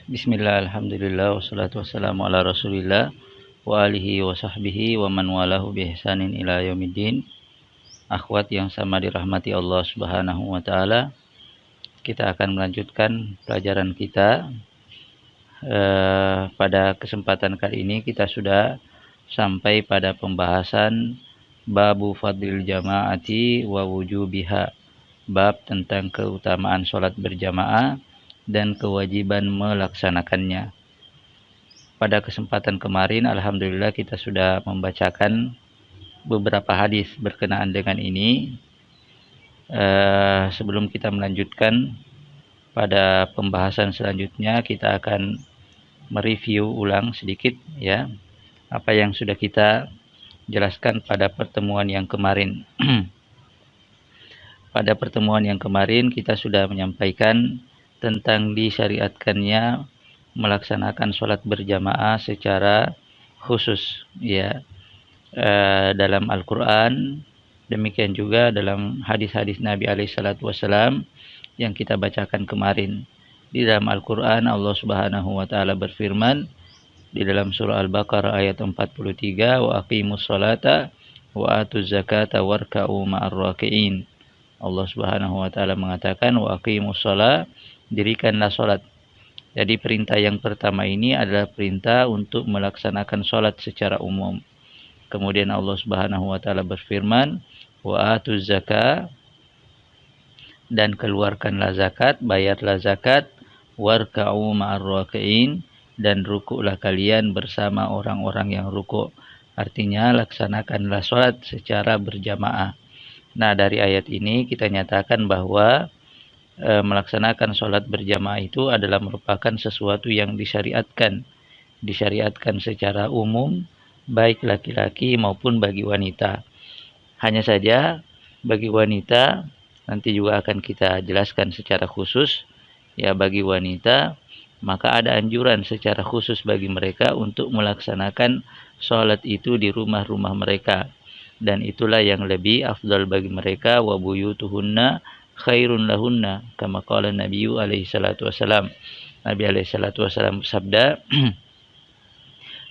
Bismillah, alhamdulillah, wassalatu wassalamu ala rasulillah wa alihi wa sahbihi wa man walahu bi ihsanin ila yaumiddin. Akhwat yang sama dirahmati Allah subhanahu wa ta'ala, kita akan melanjutkan pelajaran kita. Pada kesempatan kali ini kita sudah sampai pada pembahasan babu fadlil jama'ati wa wujubiha, bab tentang keutamaan sholat berjamaah dan kewajiban melaksanakannya. Pada kesempatan kemarin, alhamdulillah kita sudah membacakan beberapa hadis berkenaan dengan ini. Sebelum kita melanjutkan pada pembahasan selanjutnya, kita akan mereview ulang sedikit ya apa yang sudah kita jelaskan pada pertemuan yang kemarin. Pada pertemuan yang kemarin kita sudah menyampaikan tentang disyariatkannya melaksanakan sholat berjamaah secara khusus ya dalam Al-Quran, demikian juga dalam hadis-hadis Nabi SAW yang kita bacakan kemarin. Di dalam Al-Quran Allah Subhanahu wa ta'ala berfirman di dalam surah Al-Baqarah ayat 43, wa aqimus sholata wa atuz zakata warka'u ma'ar raki'in. Allah Subhanahu wa ta'ala mengatakan wa aqimus sholat, dirikanlah sholat. Jadi perintah yang pertama ini adalah perintah untuk melaksanakan sholat secara umum. Kemudian Allah Subhanahu wa ta'ala berfirman wa atuz zakat, dan keluarkanlah zakat, bayarlah zakat, warka'u ma'ar raki'in, dan rukuklah kalian bersama orang-orang yang rukuk. Artinya laksanakanlah sholat secara berjamaah. Nah, dari ayat ini kita nyatakan bahwa melaksanakan sholat berjamaah itu adalah merupakan sesuatu yang disyariatkan secara umum, baik laki-laki maupun bagi wanita. Hanya saja bagi wanita, nanti juga akan kita jelaskan secara khusus ya, bagi wanita maka ada anjuran secara khusus bagi mereka untuk melaksanakan sholat itu di rumah-rumah mereka, dan itulah yang lebih afdal bagi mereka. Wa buyutuhunna khairun lahunna kama qala Nabiyyu alaihi salatu wasalam. Nabi alaihi salatu wasalam bersabda,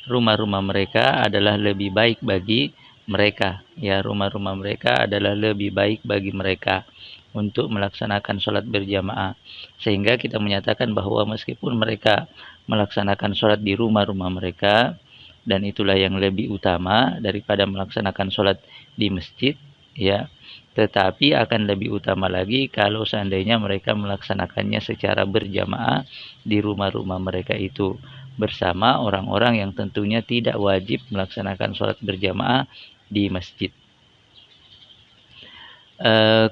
rumah-rumah mereka adalah lebih baik bagi mereka. Ya, rumah-rumah mereka adalah lebih baik bagi mereka untuk melaksanakan sholat berjamaah. Sehingga kita menyatakan bahwa meskipun mereka melaksanakan sholat di rumah-rumah mereka, dan itulah yang lebih utama daripada melaksanakan sholat di masjid, ya, tetapi akan lebih utama lagi kalau seandainya mereka melaksanakannya secara berjamaah di rumah-rumah mereka itu bersama orang-orang yang tentunya tidak wajib melaksanakan sholat berjamaah di masjid.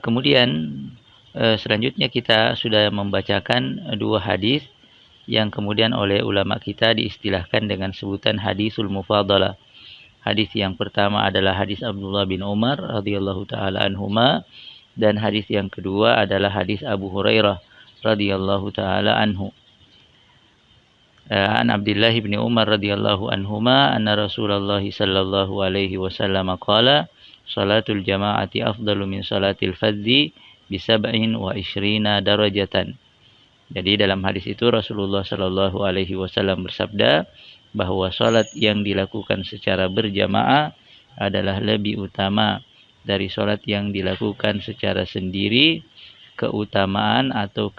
Kemudian selanjutnya kita sudah membacakan dua hadis yang kemudian oleh ulama kita diistilahkan dengan sebutan hadisul mufadalah. Hadis yang pertama adalah hadis Abdullah bin Umar radhiyallahu taala anhuma, dan hadis yang kedua adalah hadis Abu Hurairah radhiyallahu taala anhu. An Abdullah bin Umar radhiyallahu anhuma anna Rasulullah sallallahu alaihi wasallam qala salatul jama'ati afdalu min salatil fadzi bi 27 darajatan. Jadi dalam hadis itu Rasulullah sallallahu alaihi wasallam bersabda bahwa salat yang dilakukan secara berjamaah adalah lebih utama dari salat yang dilakukan secara sendiri. Keutamaan atau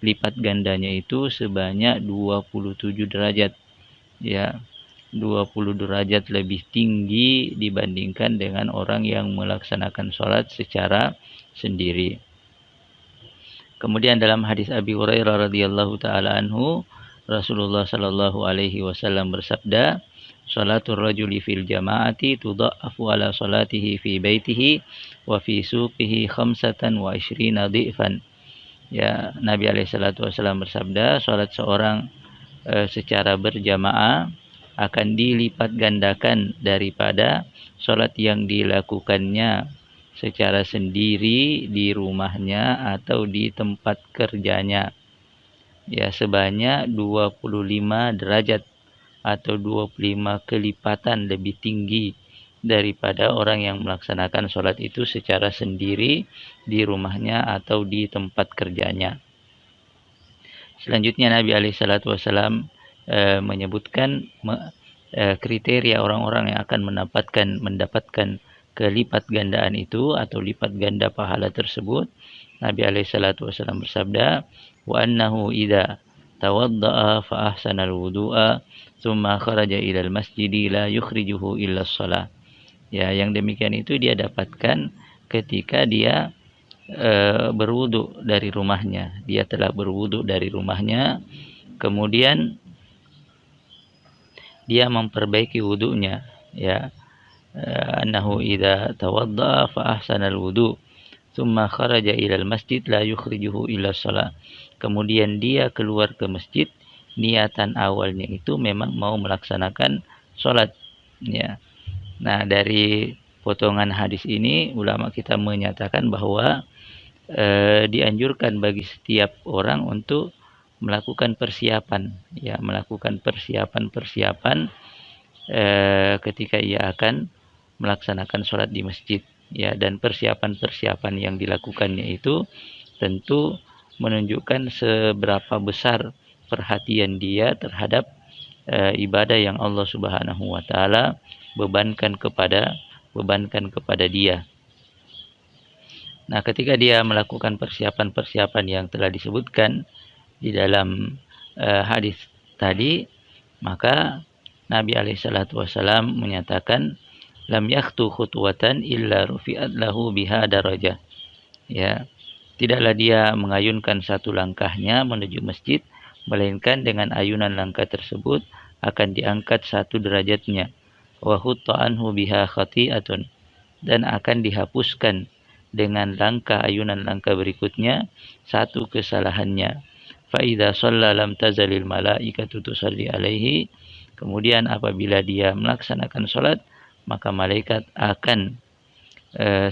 lipat gandanya itu sebanyak 27 derajat. Ya, 20 derajat lebih tinggi dibandingkan dengan orang yang melaksanakan sholat secara sendiri. Kemudian dalam hadis Abi Hurairah radhiyallahu taala anhu, Rasulullah sallallahu alaihi wasallam bersabda, "Shalatul rajuli fil jama'ati tudha'afu ala salatihi fi baitihi wa fi suqihi 25 dhifan." Ya, Nabi alaihi salatu wasallam bersabda, salat seorang secara berjamaah akan dilipat gandakan daripada sholat yang dilakukannya secara sendiri di rumahnya atau di tempat kerjanya. Ya, sebanyak 25 derajat atau 25 kelipatan lebih tinggi daripada orang yang melaksanakan sholat itu secara sendiri di rumahnya atau di tempat kerjanya. Selanjutnya Nabi SAW menyebutkan kriteria orang-orang yang akan mendapatkan kelipat gandaan itu atau lipat ganda pahala tersebut. Nabi SAW bersabda, wa annahu idza tawadda'a fa ahsana al-wudu'a thumma kharaja ila al-masjidi la yukhrijuhu illa shalah. Ya, yang demikian itu dia dapatkan ketika dia berwudu dari rumahnya. Dia telah berwudu dari rumahnya, kemudian dia memperbaiki wudunya, ya. Annahu idza tawadda fa ahsana al-wudu thumma kharaja ila al-masjid la yukhrijuhu illa shalah. Kemudian dia keluar ke masjid, niatan awalnya itu memang mau melaksanakan salat, ya. Nah, dari potongan hadis ini ulama kita menyatakan bahwa dianjurkan bagi setiap orang untuk melakukan persiapan, ya, melakukan persiapan ketika ia akan melaksanakan sholat di masjid, ya. Dan persiapan-persiapan yang dilakukannya itu tentu menunjukkan seberapa besar perhatian dia terhadap ibadah yang Allah Subhanahu wa taala bebankan kepada dia. Nah, ketika dia melakukan persiapan-persiapan yang telah disebutkan di dalam hadis tadi, maka Nabi SAW menyatakan, lam yakhtu khutwatan illa rufi'at lahu biha darajah. Ya, tidaklah dia mengayunkan satu langkahnya menuju masjid, melainkan dengan ayunan langkah tersebut akan diangkat satu derajatnya. Wa hutta anhu biha khati'atun, dan akan dihapuskan dengan langkah ayunan langkah berikutnya satu kesalahannya. Fa idza shalla lam tazalil malaikatu tusalli alaihi. Kemudian apabila dia melaksanakan salat, maka malaikat akan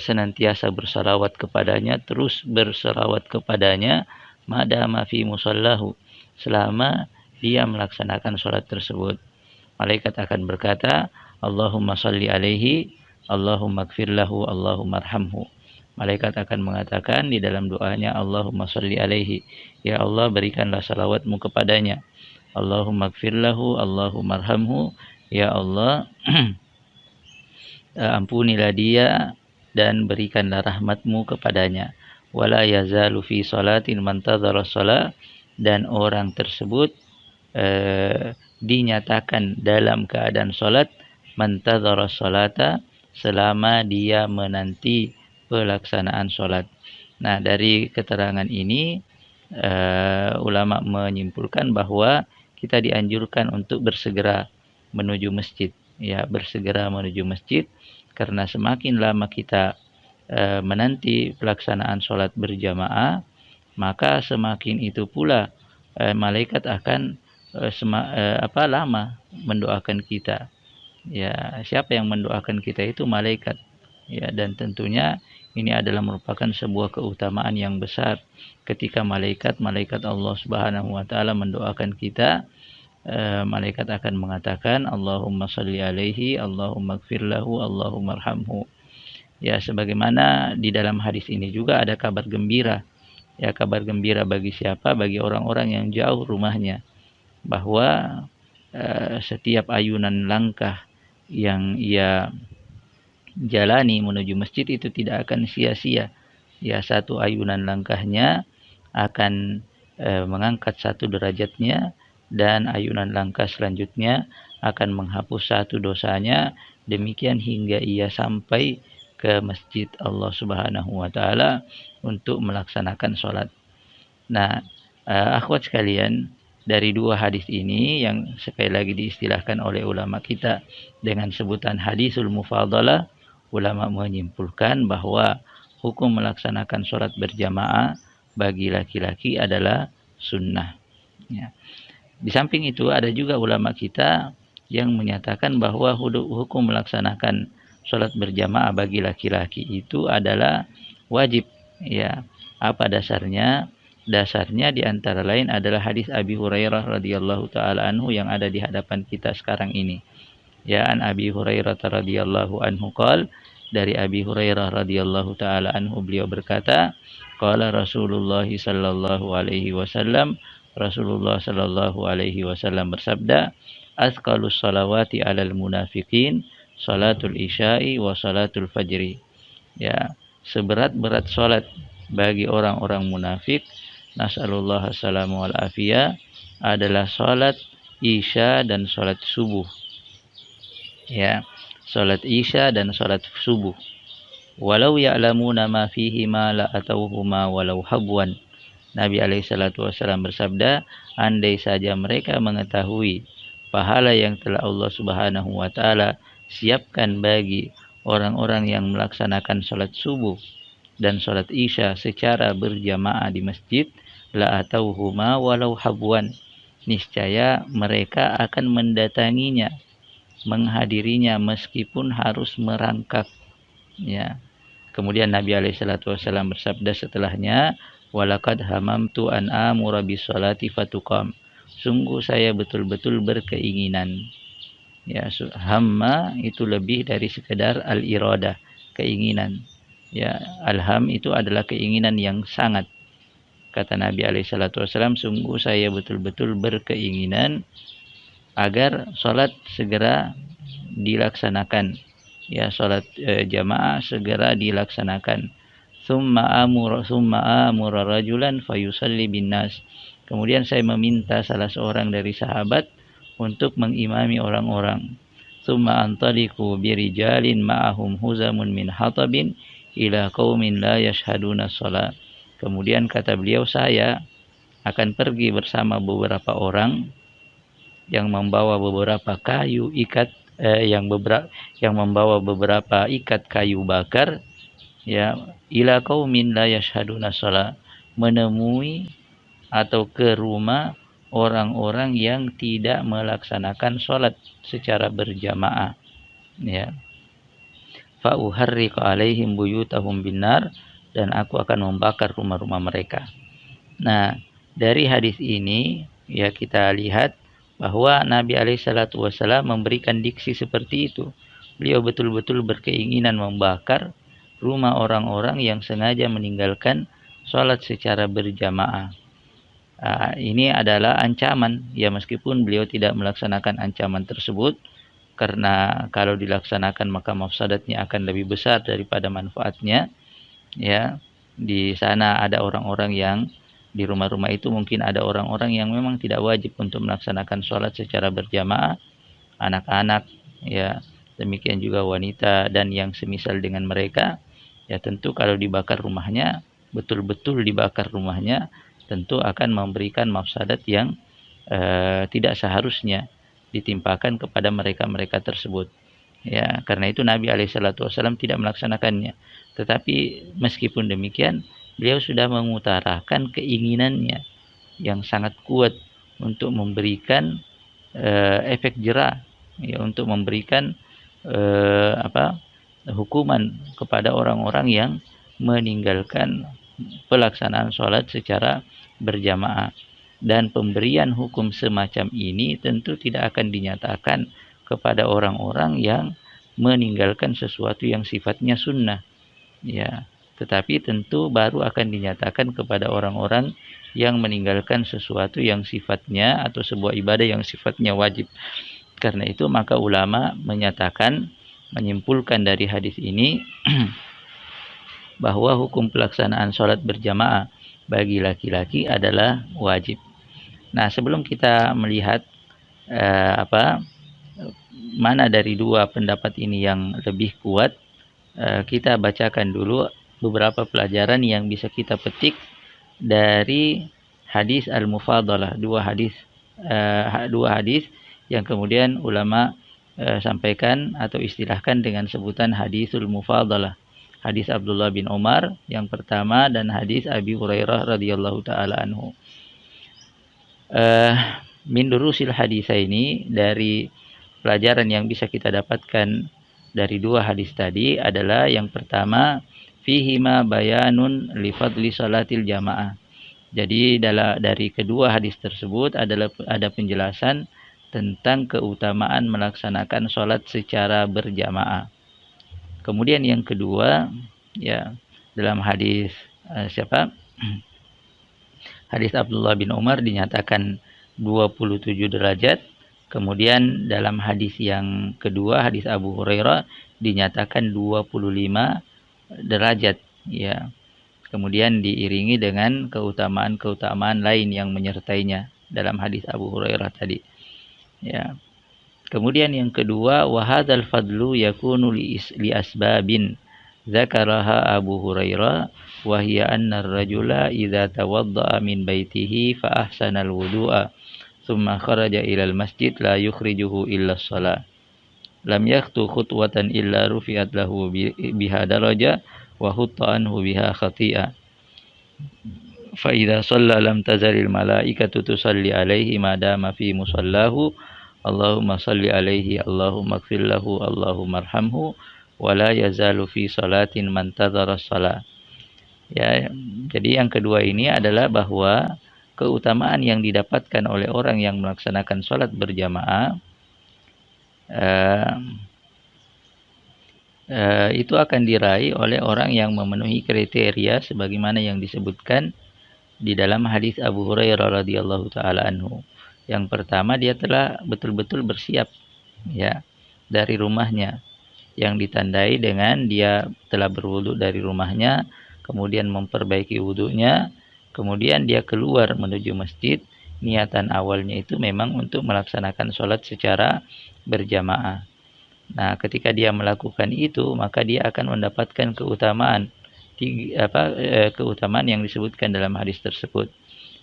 senantiasa bersalawat kepadanya, terus bersalawat kepadanya madama fi musallahu, selama dia melaksanakan salat tersebut. Malaikat akan berkata, Allahumma salli alaihi, Allahumma ighfir lahu, Allahumma arhamhu. Malaikat akan mengatakan di dalam doanya, Allahumma salli alaihi, ya Allah berikanlah salawatmu kepadanya. Allahumma ighfir lahu, Allahumma arhamhu, ya Allah ampunilah dia dan berikanlah rahmatmu kepadanya. Wala yazalu fi salatin man tadhara shalah, dan orang tersebut dinyatakan dalam keadaan salat, man tadhara shalata, selama dia menanti pelaksanaan sholat. Nah, dari keterangan ini ulama menyimpulkan bahwa kita dianjurkan untuk bersegera menuju masjid, ya, bersegera menuju masjid, karena semakin lama kita menanti pelaksanaan sholat berjamaah, maka semakin itu pula malaikat akan lama mendoakan kita. Ya, siapa yang mendoakan kita itu malaikat. Ya, dan tentunya ini adalah merupakan sebuah keutamaan yang besar ketika malaikat Allah Subhanahu wa taala mendoakan kita. Malaikat akan mengatakan, Allahumma salli alaihi, Allahumma ighfir lahu, Allahumma arhamhu. Ya, sebagaimana di dalam hadis ini juga ada kabar gembira. Ya, kabar gembira bagi siapa? Bagi orang-orang yang jauh rumahnya, bahwa setiap ayunan langkah yang ia jalani menuju masjid itu tidak akan sia-sia. Ya, satu ayunan langkahnya akan mengangkat satu derajatnya, dan ayunan langkah selanjutnya akan menghapus satu dosanya, demikian hingga ia sampai ke masjid Allah Subhanahu wa taala untuk melaksanakan sholat. Nah, akhwat sekalian, dari dua hadis ini yang sekali lagi diistilahkan oleh ulama kita dengan sebutan hadisul mufadalah, ulama menyimpulkan bahwa hukum melaksanakan sholat berjamaah bagi laki-laki adalah sunnah. Ya. Di samping itu ada juga ulama kita yang menyatakan bahwa hukum melaksanakan sholat berjamaah bagi laki-laki itu adalah wajib. Ya, apa dasarnya? Dasarnya di antara lain adalah hadis Abi Hurairah radhiyallahu taala anhu yang ada di hadapan kita sekarang ini. Ya, an Abi Hurairah radhiyallahu anhu qala, dari Abi Hurairah radhiyallahu taala anhu beliau berkata, qala Rasulullah sallallahu alaihi wasallam, Rasulullah Shallallahu Alaihi Wasallam bersabda, "Asqalus salawati alal munafikin, salatul isya'i wa salatul fajri." Ya, seberat-berat salat bagi orang-orang munafik, nasallallahu assalamu wal afiyah, adalah salat isya dan salat subuh. Ya, salat isya dan salat subuh. Walau ya'lamuna ma fihi ma la atauhuma walau habwan. Nabi alaihissalatu wassalam bersabda, andai saja mereka mengetahui pahala yang telah Allah Subhanahu wa taala siapkan bagi orang-orang yang melaksanakan salat subuh dan salat isya secara berjamaah di masjid, la atauhuma walau habwan. Niscaya mereka akan mendatanginya, menghadirinya meskipun harus merangkak. Ya. Kemudian Nabi alaihissalatu wassalam bersabda setelahnya, walaqad hamamtu an amura bisolati fatuqam. Sungguh saya betul-betul berkeinginan. Ya, hamma itu lebih dari sekedar al-iradah, keinginan. Ya, alham itu adalah keinginan yang sangat. Kata Nabi alaihissalatu wassalam, sungguh saya betul-betul berkeinginan agar salat segera dilaksanakan. Ya, salat jamaah segera dilaksanakan. Summa amura rajulan fayusalli bin nas. Kemudian saya meminta salah seorang dari sahabat untuk mengimami orang-orang. Summa antaliku birijalin ma'ahum huzamun min hatabin ila qaumin la yashhaduna shalah. Kemudian kata beliau, saya akan pergi bersama beberapa orang yang membawa beberapa kayu ikat, yang membawa beberapa ikat kayu bakar, ya, ila qaumin la yashhaduna shalah, menemui atau ke rumah orang-orang yang tidak melaksanakan sholat secara berjamaah. Ya. Fa uharriqu alaihim buyutahum binar, dan aku akan membakar rumah-rumah mereka. Nah, dari hadis ini ya kita lihat bahwa Nabi alaihissalatu wassalam memberikan diksi seperti itu. Beliau betul-betul berkeinginan membakar rumah orang-orang yang sengaja meninggalkan sholat secara berjamaah. Ini adalah ancaman, ya, meskipun beliau tidak melaksanakan ancaman tersebut, karena kalau dilaksanakan maka mafsadatnya akan lebih besar daripada manfaatnya. Ya, di sana ada orang-orang yang di rumah-rumah itu mungkin ada orang-orang yang memang tidak wajib untuk melaksanakan sholat secara berjamaah, anak-anak, ya, demikian juga wanita dan yang semisal dengan mereka. Ya, tentu kalau dibakar rumahnya, betul-betul dibakar rumahnya, tentu akan memberikan mafsadat yang tidak seharusnya ditimpakan kepada mereka-mereka tersebut. Ya, karena itu Nabi alaihissalatu wassalam tidak melaksanakannya. Tetapi meskipun demikian, beliau sudah mengutarakan keinginannya yang sangat kuat untuk memberikan efek jera, ya, untuk memberikan hukuman kepada orang-orang yang meninggalkan pelaksanaan sholat secara berjamaah. Dan pemberian hukum semacam ini tentu tidak akan dinyatakan kepada orang-orang yang meninggalkan sesuatu yang sifatnya sunnah, ya, tetapi tentu baru akan dinyatakan kepada orang-orang yang meninggalkan sesuatu yang sifatnya atau sebuah ibadah yang sifatnya wajib. Karena itu maka ulama menyimpulkan dari hadis ini bahwa hukum pelaksanaan sholat berjamaah bagi laki-laki adalah wajib. Nah, sebelum kita melihat mana dari dua pendapat ini yang lebih kuat, kita bacakan dulu beberapa pelajaran yang bisa kita petik dari hadis al-mufadalah, dua hadis yang kemudian ulama sampaikan atau istilahkan dengan sebutan hadisul mufadalah. Hadis Abdullah bin Umar yang pertama dan hadis Abi Hurairah radhiyallahu taala anhu. Min durusil hadis ini, dari pelajaran yang bisa kita dapatkan dari dua hadis tadi adalah yang pertama, fihima bayanun li fadli salatil jamaah. Jadi dari kedua hadis tersebut ada penjelasan tentang keutamaan melaksanakan sholat secara berjamaah. Kemudian yang kedua, ya, dalam hadis hadis Abdullah bin Umar dinyatakan 27 derajat. Kemudian dalam hadis yang kedua, hadis Abu Hurairah, dinyatakan 25 derajat, ya. Kemudian diiringi dengan keutamaan-keutamaan lain yang menyertainya dalam hadis Abu Hurairah tadi. Ya. Kemudian yang kedua, wa hadzal fadlu yakunu li asbabin dzakaraha Abu Hurairah wa hiya anna ar-rajula idza tawadda'a min baitihi fa ahsana al-wudu'a thumma kharaja ila al-masjid la yukhrijuhu illa as-shalah lam yakhtu khutwatan illa rufi'at lahu biha daraja wa hutta anhu biha khati'ah fa idza shalla lam tazalil malaikatu tusalli alaihi ma dama fi musallahu Allahumma salli alaihi Allahumma ighfir lahu Allahumma arhamhu wa la yazalu fi salatin man tadhara shalah. Ya, jadi yang kedua ini adalah bahwa keutamaan yang didapatkan oleh orang yang melaksanakan salat berjamaah itu akan diraih oleh orang yang memenuhi kriteria sebagaimana yang disebutkan di dalam hadis Abu Hurairah radhiyallahu taala anhu. Yang pertama, dia telah betul-betul bersiap, ya, dari rumahnya, yang ditandai dengan dia telah berwudu dari rumahnya, kemudian memperbaiki wudunya, kemudian dia keluar menuju masjid. Niatan awalnya itu memang untuk melaksanakan sholat secara berjamaah. Nah, ketika dia melakukan itu, maka dia akan mendapatkan keutamaan yang disebutkan dalam hadis tersebut.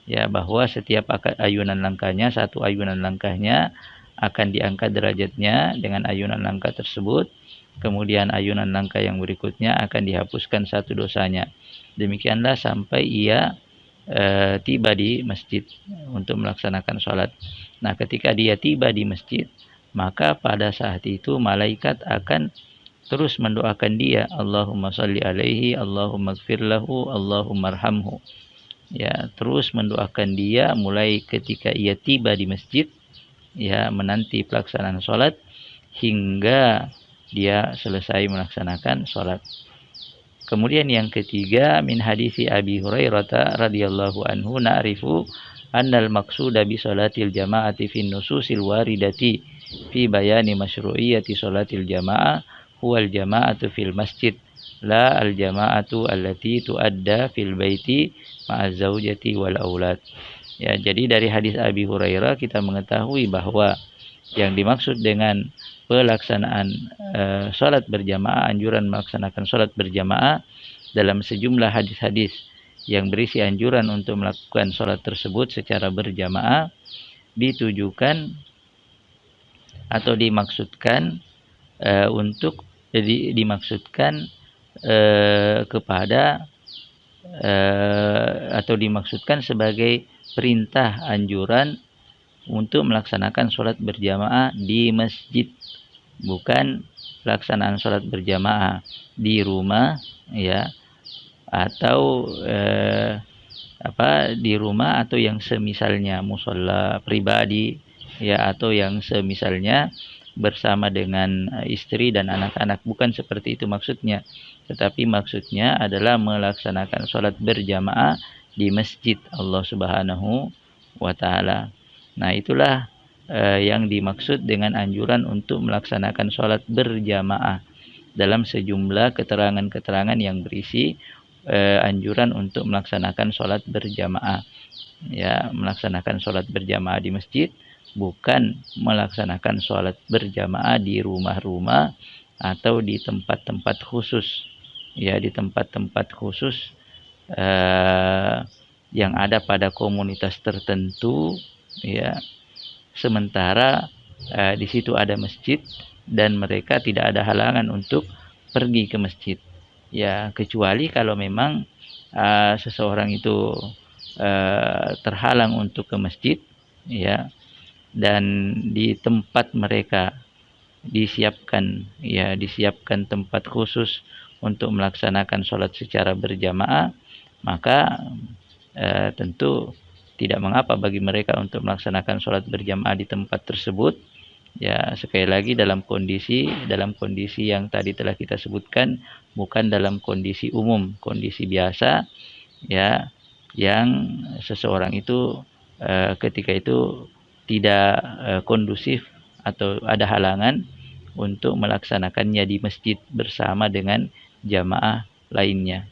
Ya, bahwa setiap ayunan langkahnya, satu ayunan langkahnya akan diangkat derajatnya dengan ayunan langkah tersebut. Kemudian ayunan langkah yang berikutnya akan dihapuskan satu dosanya. Demikianlah sampai ia tiba di masjid untuk melaksanakan sholat. Nah, ketika dia tiba di masjid, maka pada saat itu malaikat akan terus mendoakan dia, Allahumma salli alaihi, Allahumma ighfir lahu, Allahumma arhamhu. Ya, terus mendoakan dia mulai ketika ia tiba di masjid, ya, menanti pelaksanaan sholat hingga dia selesai melaksanakan sholat. Kemudian yang ketiga, min hadisi Abi Hurairah radhiyallahu anhu na'rifu annal maqsuda bi sholatil jama'ati fi nususil waridati fi bayani masyru'iyyati sholatil jama'ah huwal jama'atu fil masjid la al jama'atu allati tuadda fil baiti ma'az zaujati wal aulad. Ya, jadi dari hadis Abi Hurairah kita mengetahui bahwa yang dimaksud dengan pelaksanaan sholat berjamaah, anjuran melaksanakan sholat berjamaah dalam sejumlah hadis-hadis yang berisi anjuran untuk melakukan sholat tersebut secara berjamaah ditujukan atau dimaksudkan kepada atau dimaksudkan sebagai perintah anjuran untuk melaksanakan sholat berjamaah di masjid, bukan pelaksanaan sholat berjamaah di rumah, ya, atau di rumah atau yang semisalnya mushola pribadi, ya, atau yang semisalnya bersama dengan istri dan anak-anak. Bukan seperti itu maksudnya, tetapi maksudnya adalah melaksanakan sholat berjamaah di masjid Allah Subhanahu wa ta'ala. Nah, itulah yang dimaksud dengan anjuran untuk melaksanakan sholat berjamaah dalam sejumlah keterangan-keterangan yang berisi anjuran untuk melaksanakan sholat berjamaah. Ya, melaksanakan sholat berjamaah di masjid, bukan melaksanakan sholat berjamaah di rumah-rumah atau di tempat-tempat khusus, ya, di tempat-tempat khusus yang ada pada komunitas tertentu, ya, sementara di situ ada masjid dan mereka tidak ada halangan untuk pergi ke masjid, ya, kecuali kalau memang seseorang itu terhalang untuk ke masjid, ya, dan di tempat mereka disiapkan tempat khusus untuk melaksanakan sholat secara berjamaah, maka tentu tidak mengapa bagi mereka untuk melaksanakan sholat berjamaah di tempat tersebut. Ya, sekali lagi dalam kondisi yang tadi telah kita sebutkan, bukan dalam kondisi umum, kondisi biasa, ya, yang seseorang itu ketika itu tidak kondusif atau ada halangan untuk melaksanakannya di masjid bersama dengan jamaah lainnya.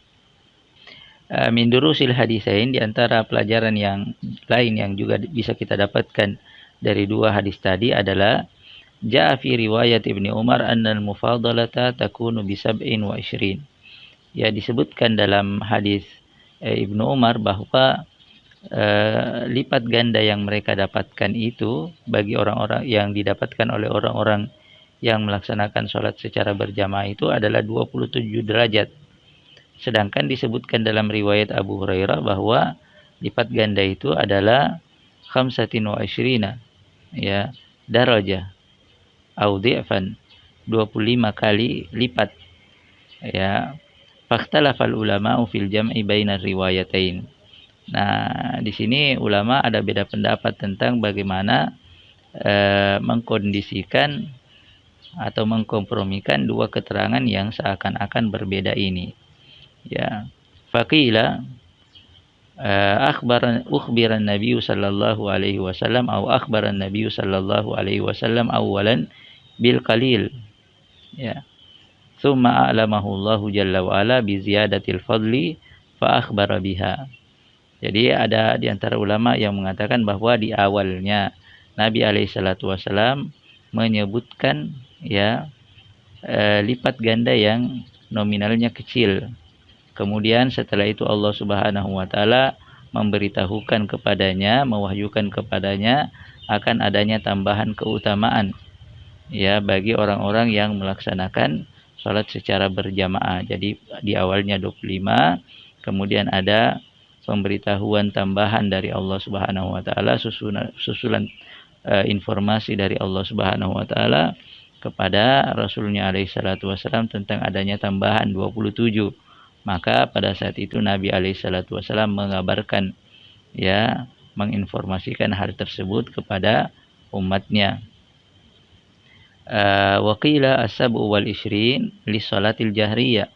Min durusil hadisain, di antara pelajaran yang lain yang juga bisa kita dapatkan dari dua hadis tadi adalah ja'a fi riwayat Ibnu Umar annal mufadalata takunu bi 27. Ya, disebutkan dalam hadis Ibnu Umar bahwa lipat ganda yang mereka dapatkan itu bagi orang-orang yang didapatkan oleh orang-orang yang melaksanakan sholat secara berjamaah itu adalah 27 derajat. Sedangkan disebutkan dalam riwayat Abu Hurairah bahwa lipat ganda itu adalah 25 ya darajah au dhi'fan, 25 kali lipat ya. Fakhtalafal ulama'u fil jam'i bainar riwayatain. Nah, di sini ulama ada beda pendapat tentang bagaimana mengkondisikan atau mengkompromikan dua keterangan yang seakan-akan berbeda ini. Ya, faqila ukhbiran Nabi sallallahu alaihi wasallam atau akhbaran Nabi sallallahu alaihi wasallam awalan bil qalil. Ya. Tsumma a'lamahu Allah jalla wa ala bi ziyadatil fadli fa akhbara biha. Jadi ada di antara ulama yang mengatakan bahwa di awalnya Nabi alaihi salatu wasallam menyebutkan ya lipat ganda yang nominalnya kecil. Kemudian setelah itu Allah Subhanahu wa taala memberitahukan kepadanya, mewahyukan kepadanya akan adanya tambahan keutamaan ya bagi orang-orang yang melaksanakan salat secara berjamaah. Jadi di awalnya 25, kemudian ada pemberitahuan tambahan dari Allah Subhanahu wa taala, susulan informasi dari Allah Subhanahu wa taala kepada Rasulnya alaihi salatu wasallam tentang adanya tambahan 27. Maka pada saat itu Nabi alaihi salatu wasallam mengabarkan ya, menginformasikan hal tersebut kepada umatnya. Wa qila as-sab'u wal 20 li salatil jahriyah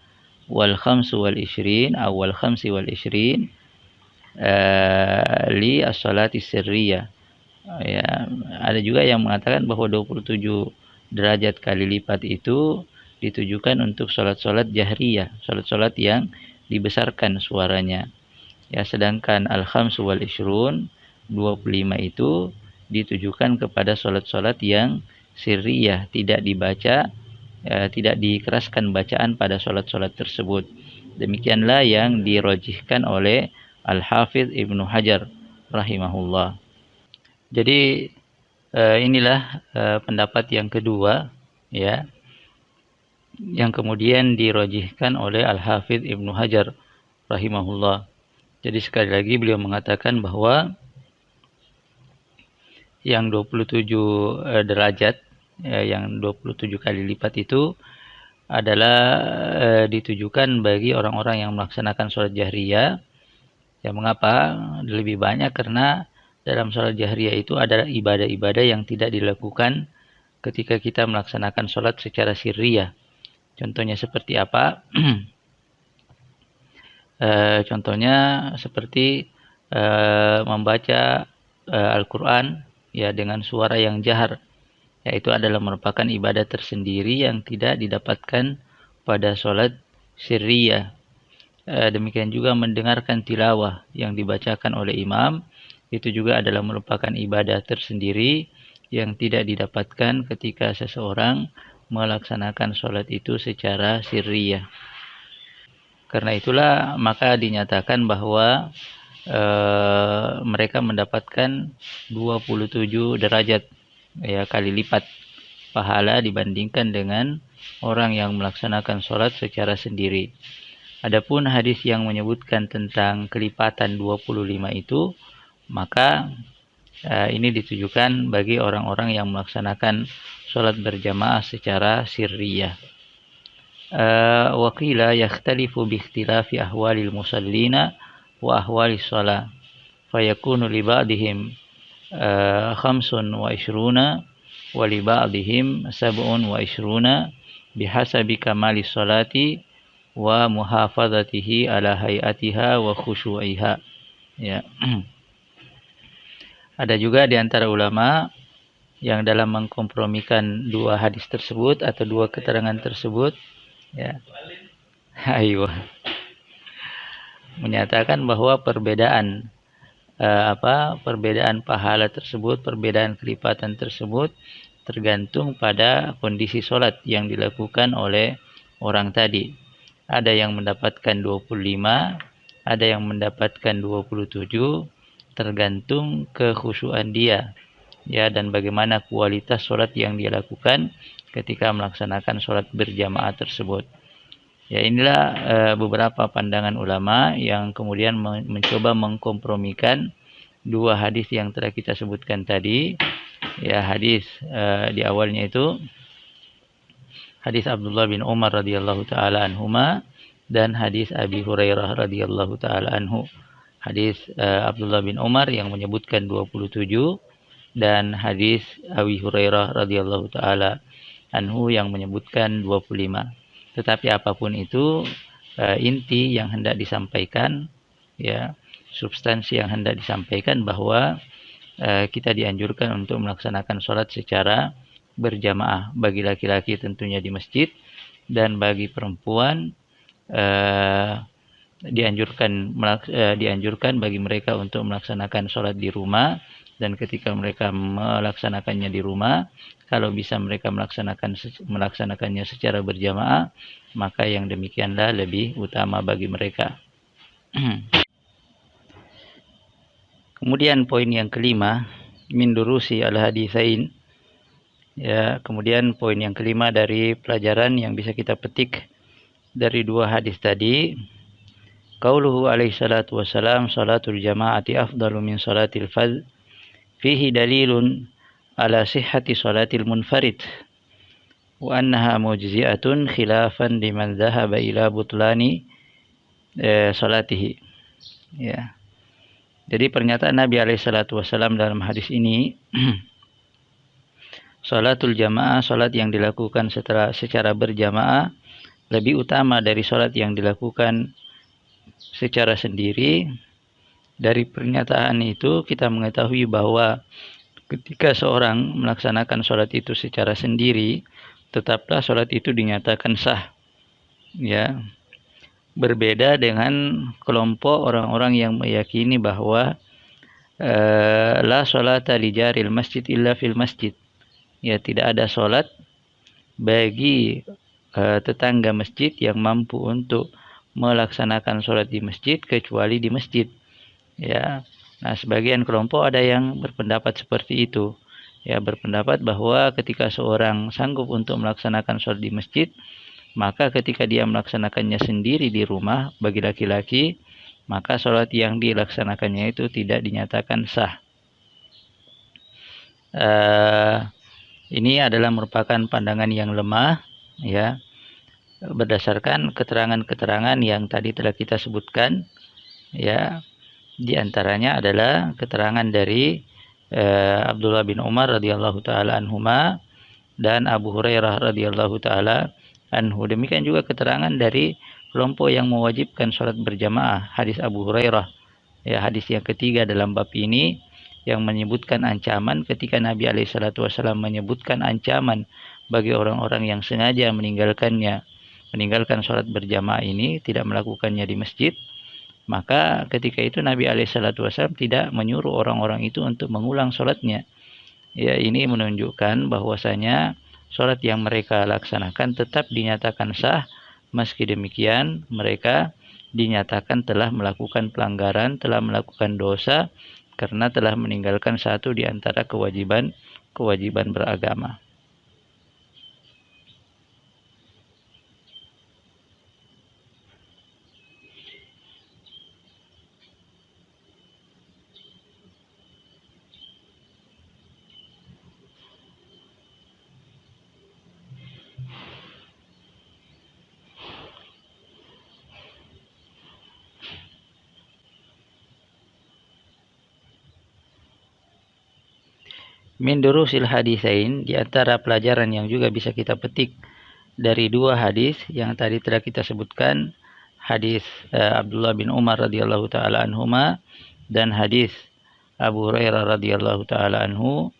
wal khamsu wal 20 aw wal khamsi wal 20 li as-salati sirriyah. Ya, ada juga yang mengatakan bahwa 27 derajat kali lipat itu ditujukan untuk salat-salat jahriyah, salat-salat yang dibesarkan suaranya. Ya, sedangkan al-khamsu wal 20, 25 itu ditujukan kepada salat-salat yang sirriyah, tidak dibaca, tidak dikeraskan bacaan pada salat-salat tersebut. Demikianlah yang dirojihkan oleh Al-Hafidz Ibnu Hajar rahimahullah. Jadi inilah pendapat yang kedua ya, yang kemudian dirojihkan oleh Al-Hafidz Ibnu Hajar rahimahullah. Jadi sekali lagi beliau mengatakan bahwa yang 27 derajat yang 27 kali lipat itu adalah ditujukan bagi orang-orang yang melaksanakan sholat jahriyah. Ya, mengapa lebih banyak? Karena dalam sholat jahriyah itu adalah ibadah-ibadah yang tidak dilakukan ketika kita melaksanakan sholat secara sirriyah. Contohnya seperti apa? Contohnya seperti membaca Al-Quran ya dengan suara yang jahar, yaitu adalah merupakan ibadah tersendiri yang tidak didapatkan pada sholat sirriyah. Demikian juga mendengarkan tilawah yang dibacakan oleh imam, itu juga adalah merupakan ibadah tersendiri yang tidak didapatkan ketika seseorang melaksanakan sholat itu secara sirriyah. Karena itulah maka dinyatakan bahwa mereka mendapatkan 27 derajat ya kali lipat pahala dibandingkan dengan orang yang melaksanakan sholat secara sendiri. Adapun hadis yang menyebutkan tentang kelipatan 25 itu, maka ini ditujukan bagi orang-orang yang melaksanakan sholat berjamaah secara sirriyah. Wa qila yakhtalifu bi ikhtilafi ahwalil musallina wa ahwalis shalah fayakunu li ba'dihim 25 wa li ba'dihim 27 bihasabi kamalis salati wa muhafazatihi ala hayatiha wa khusyu'iha. Ya. Ada juga di antara ulama yang dalam mengkompromikan dua hadis tersebut atau dua keterangan tersebut, ya, ayo, menyatakan bahwa perbedaan perbedaan pahala tersebut, perbedaan kelipatan tersebut tergantung pada kondisi sholat yang dilakukan oleh orang tadi. Ada yang mendapatkan 25, ada yang mendapatkan 27, tergantung kekhusyuan dia, ya, dan bagaimana kualitas sholat yang dia lakukan ketika melaksanakan sholat berjamaah tersebut. Ya, inilah beberapa pandangan ulama yang kemudian mencoba mengkompromikan dua hadis yang telah kita sebutkan tadi. Ya, hadis di awalnya itu hadis Abdullah bin Umar radhiyallahu taala anhuma dan hadis Abi Hurairah radhiyallahu taala anhu. Hadis Abdullah bin Umar yang menyebutkan 27 dan hadis Abi Hurairah radhiyallahu taala anhu yang menyebutkan 25. Tetapi apapun itu, inti yang hendak disampaikan, ya, substansi yang hendak disampaikan bahwa kita dianjurkan untuk melaksanakan sholat secara berjamaah, bagi laki-laki tentunya di masjid, dan bagi perempuan dianjurkan bagi mereka untuk melaksanakan sholat di rumah, dan ketika mereka melaksanakannya di rumah, kalau bisa mereka melaksanakannya secara berjamaah, maka yang demikianlah lebih utama bagi mereka. Kemudian poin yang kelima, min durusi al-haditsain. Ya, kemudian poin yang kelima dari pelajaran yang bisa kita petik dari dua hadis tadi, qauluhu alaihi salatu wassalam, salatul jama'ati afdalu min salatil fadh, fihi dalilun ala sihhati salatil munfarid wa annaha mujzi'atun khilafan liman dhahaba ila butlani salatihi. Ya. Jadi pernyataan Nabi alaihi salatu wasallam dalam hadis ini, salatul jamaah, salat yang dilakukan secara berjamaah lebih utama dari salat yang dilakukan secara sendiri. Dari pernyataan itu kita mengetahui bahwa ketika seorang melaksanakan sholat itu secara sendiri, tetaplah sholat itu dinyatakan sah. Ya, berbeda dengan kelompok orang-orang yang meyakini bahwa la sholata li jaril masjid illa fil masjid. Ya, tidak ada sholat bagi tetangga masjid yang mampu untuk melaksanakan sholat di masjid kecuali di masjid. Ya, nah sebagian kelompok ada yang berpendapat seperti itu. Ya, berpendapat bahwa ketika seorang sanggup untuk melaksanakan sholat di masjid, maka ketika dia melaksanakannya sendiri di rumah bagi laki-laki, maka sholat yang dilaksanakannya itu tidak dinyatakan sah. Ini adalah merupakan pandangan yang lemah, ya, berdasarkan keterangan-keterangan yang tadi telah kita sebutkan, ya. Di antaranya adalah keterangan dari Abdullah bin Umar radhiyallahu taala anhuma dan Abu Hurairah radhiyallahu taala anhu. Demikian juga keterangan dari kelompok yang mewajibkan sholat berjamaah, hadis Abu Hurairah. Ya, hadis yang ketiga dalam bab ini yang menyebutkan ancaman ketika Nabi alaihi salatu wasallam menyebutkan ancaman bagi orang-orang yang sengaja meninggalkan sholat berjamaah ini, tidak melakukannya di masjid. Maka ketika itu Nabi alaihissalam tidak menyuruh orang-orang itu untuk mengulang sholatnya. Ya, ini menunjukkan bahwasanya sholat yang mereka laksanakan tetap dinyatakan sah. Meski demikian, mereka dinyatakan telah melakukan pelanggaran, telah melakukan dosa, karena telah meninggalkan satu di antara kewajiban beragama. Min durusil hadisain, di antara pelajaran yang juga bisa kita petik dari dua hadis yang tadi telah kita sebutkan, hadis Abdullah bin Umar radhiyallahu taala anhuma dan hadis Abu Hurairah radhiyallahu taala anhu.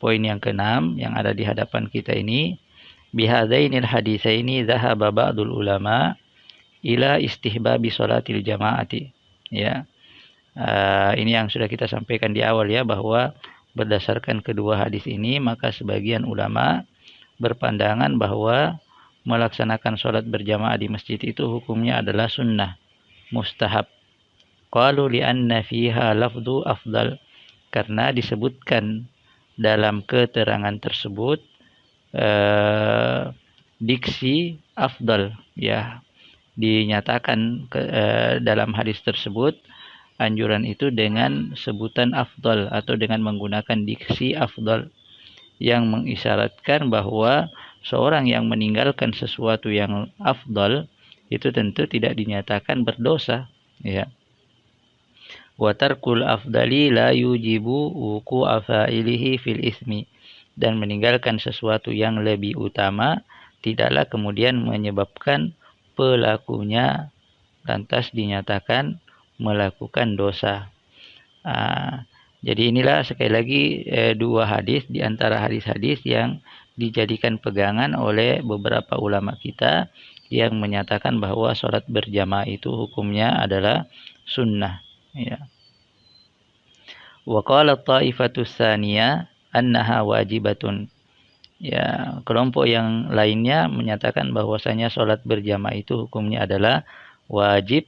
Poin yang keenam yang ada di hadapan kita ini, bihadainil hadisaini dhahaba ba'dul ulama ila istihbabi sholatil jamaati. Ya. Ini yang sudah kita sampaikan di awal ya, bahwa berdasarkan kedua hadis ini maka sebagian ulama berpandangan bahwa melaksanakan sholat berjamaah di masjid itu hukumnya adalah sunnah, mustahab. Qalu li'anna fiha lafdu afdal, karena disebutkan dalam keterangan tersebut diksi afdal, ya, dinyatakan dalam hadis tersebut anjuran itu dengan sebutan afdal atau dengan menggunakan diksi afdal yang mengisyaratkan bahwa seorang yang meninggalkan sesuatu yang afdal itu tentu tidak dinyatakan berdosa, ya. Wa tarkul afdali la yujibu wuqu'a fa'ilihi fil ismi, dan meninggalkan sesuatu yang lebih utama tidaklah kemudian menyebabkan pelakunya lantas dinyatakan melakukan dosa. Jadi inilah sekali lagi dua hadis di antara hadis-hadis yang dijadikan pegangan oleh beberapa ulama kita yang menyatakan bahwa sholat berjamaah itu hukumnya adalah sunnah. Ya. Wa qala ta'ifatus tsaniyah annaha wajibatun. Ya, kelompok yang lainnya menyatakan bahwasanya sholat berjamaah itu hukumnya adalah wajib.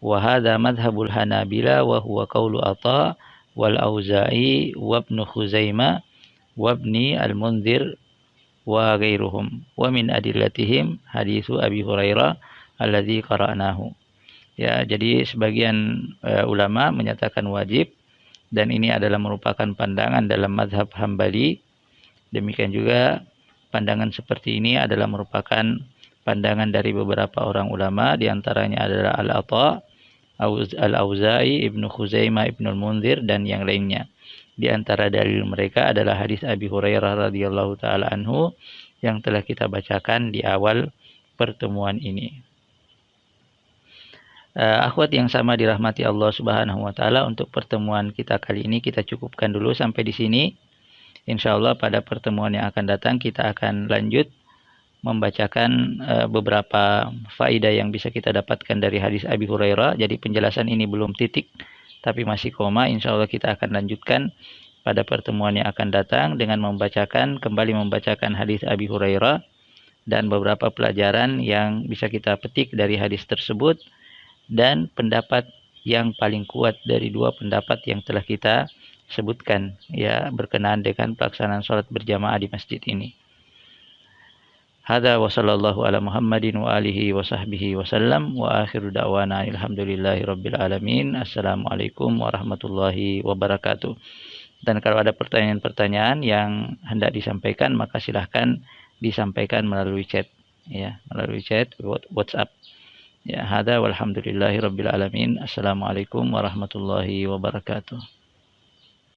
Wa hadza madhhabul Hanabila wa huwa qaulu Atha wal Auza'i wa Ibnu Khuzaimah wa Ibni al-Mundzir wa ghairuhum wa min adillatihim haditsu Abi Hurairah alladzi qara'nahu. Ya, jadi sebagian ulama menyatakan wajib, dan ini adalah merupakan pandangan dalam mazhab Hambali. Demikian juga pandangan seperti ini adalah merupakan pandangan dari beberapa orang ulama, di antaranya adalah Al-Atha, Al-Auza'i, Ibnu Khuzaimah, Ibnu al-Mundzir dan yang lainnya. Di antara dalil mereka adalah hadis Abi Hurairah radhiyallahu taala anhu yang telah kita bacakan di awal pertemuan ini. Akhwat yang sama dirahmati Allah Subhanahu wa taala, untuk pertemuan kita kali ini kita cukupkan dulu sampai di sini. Insyaallah pada pertemuan yang akan datang kita akan lanjut membacakan beberapa faedah yang bisa kita dapatkan dari hadis Abi Hurairah. Jadi penjelasan ini belum titik tapi masih koma. Insyaallah kita akan lanjutkan pada pertemuan yang akan datang dengan kembali membacakan hadis Abi Hurairah dan beberapa pelajaran yang bisa kita petik dari hadis tersebut, dan pendapat yang paling kuat dari dua pendapat yang telah kita sebutkan, ya, berkenaan dengan pelaksanaan sholat berjamaah di masjid ini. Hadza wa sallallahu ala Muhammadin wa alihi wa sahbihi wa sallam wa akhiru da'wana alhamdulillahi rabbil alamin. Assalamualaikum warahmatullahi wabarakatuh. Dan kalau ada pertanyaan-pertanyaan yang hendak disampaikan, maka silahkan disampaikan melalui chat, ya, melalui chat WhatsApp. Ya, hadza walhamdulillahi rabbil alamin. Assalamualaikum warahmatullahi wabarakatuh.